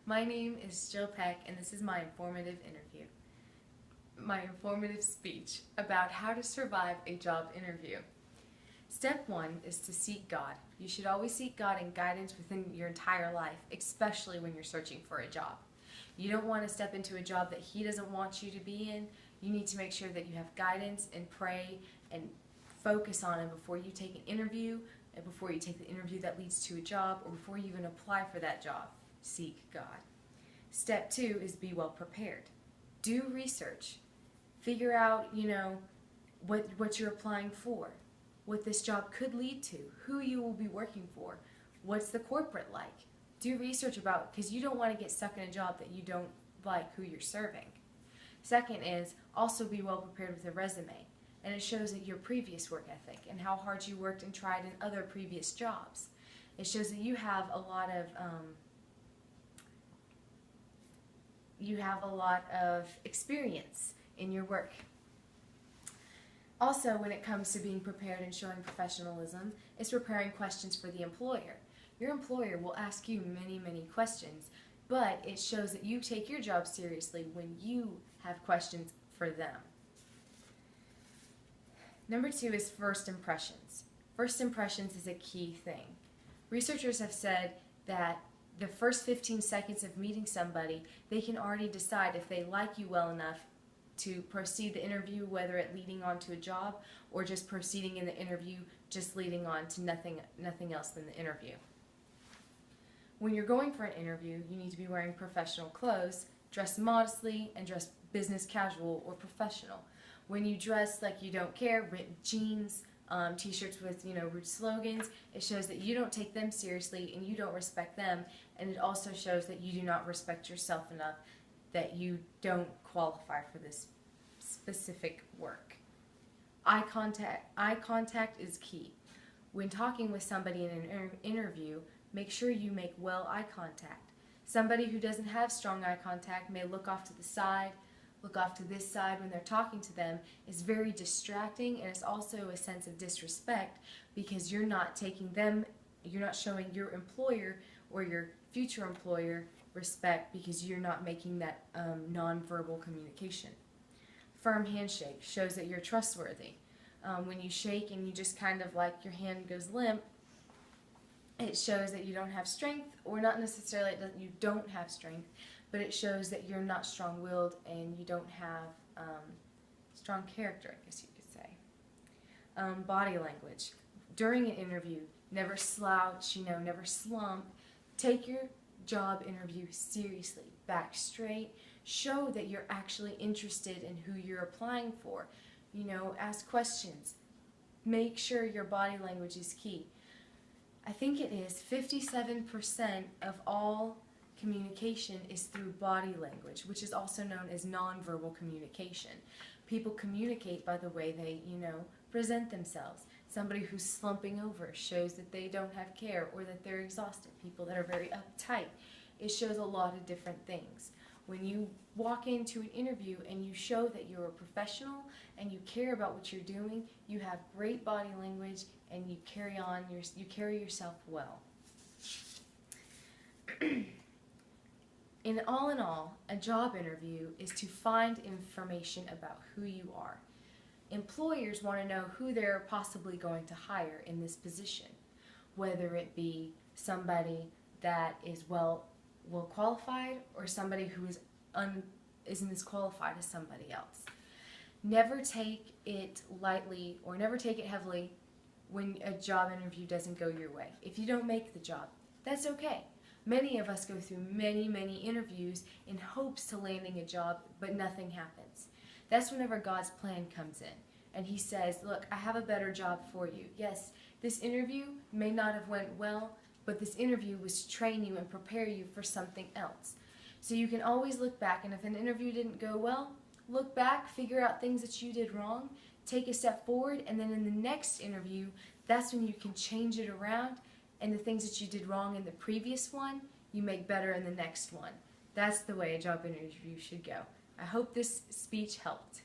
My name is Jill Peck, and this is my informative speech about how to survive a job interview. Step 1 is to seek God. You should always seek God and guidance within your entire life, especially when you're searching for a job. You don't want to step into a job that He doesn't want you to be in. You need to make sure that you have guidance and pray and focus on it before you take an interview, and before you take the interview that leads to a job, or before you even apply for that job. Seek God. Step 2 is be well prepared. Do research. Figure out, what you're applying for, what this job could lead to, who you will be working for, what's the corporate like. Do research about, because you don't want to get stuck in a job that you don't like who you're serving. Second is also be well prepared with a resume, and it shows that your previous work ethic and how hard you worked and tried in other previous jobs. It shows that you have a lot of experience in your work. Also, when it comes to being prepared and showing professionalism, is preparing questions for the employer. Your employer will ask you many, many questions, but it shows that you take your job seriously when you have questions for them. Number 2 is first impressions. First impressions is a key thing. Researchers have said that the first 15 seconds of meeting somebody, they can already decide if they like you well enough to proceed the interview, whether it leading on to a job or just proceeding in the interview, just leading on to nothing else than the interview. When you're going for an interview, you need to be wearing professional clothes, dress modestly, and dress business casual or professional. When you dress like you don't care, ripped jeans, t-shirts with rude slogans, it shows that you don't take them seriously and you don't respect them, and it also shows that you do not respect yourself enough, that you don't qualify for this specific work. Eye contact is key. When talking with somebody in an interview, make sure you make well eye contact. Somebody who doesn't have strong eye contact may look off to the side, look off to this side when they're talking to them. Is very distracting, and it's also a sense of disrespect because you're not showing your employer or your future employer respect because you're not making that nonverbal communication. Firm handshake shows that you're trustworthy. When you shake and you just kind of like your hand goes limp, it shows that you don't have strength, or not necessarily that you don't have strength, but it shows that you're not strong-willed and you don't have strong character, I guess you could say. Body language. During an interview, never slouch, never slump. Take your job interview seriously. Back straight. Show that you're actually interested in who you're applying for. Ask questions. Make sure your body language is key. I think it is 57% of all communication is through body language, which is also known as nonverbal communication. People communicate by the way they, present themselves. Somebody who's slumping over shows that they don't have care or that they're exhausted. People that are very uptight, it shows a lot of different things. When you walk into an interview and you show that you're a professional and you care about what you're doing, you have great body language and you carry yourself well. In all, a job interview is to find information about who you are. Employers want to know who they're possibly going to hire in this position, whether it be somebody that is well qualified or somebody who isn't as qualified as somebody else. Never take it lightly or never take it heavily when a job interview doesn't go your way. If you don't make the job, that's okay. Many of us go through many, many interviews in hopes to landing a job, but nothing happens. That's whenever God's plan comes in, and He says, look, I have a better job for you. Yes, this interview may not have went well, but this interview was to train you and prepare you for something else. So you can always look back, and if an interview didn't go well, look back, figure out things that you did wrong, take a step forward, and then in the next interview, that's when you can change it around, and the things that you did wrong in the previous one, you make better in the next one. That's the way a job interview should go. I hope this speech helped.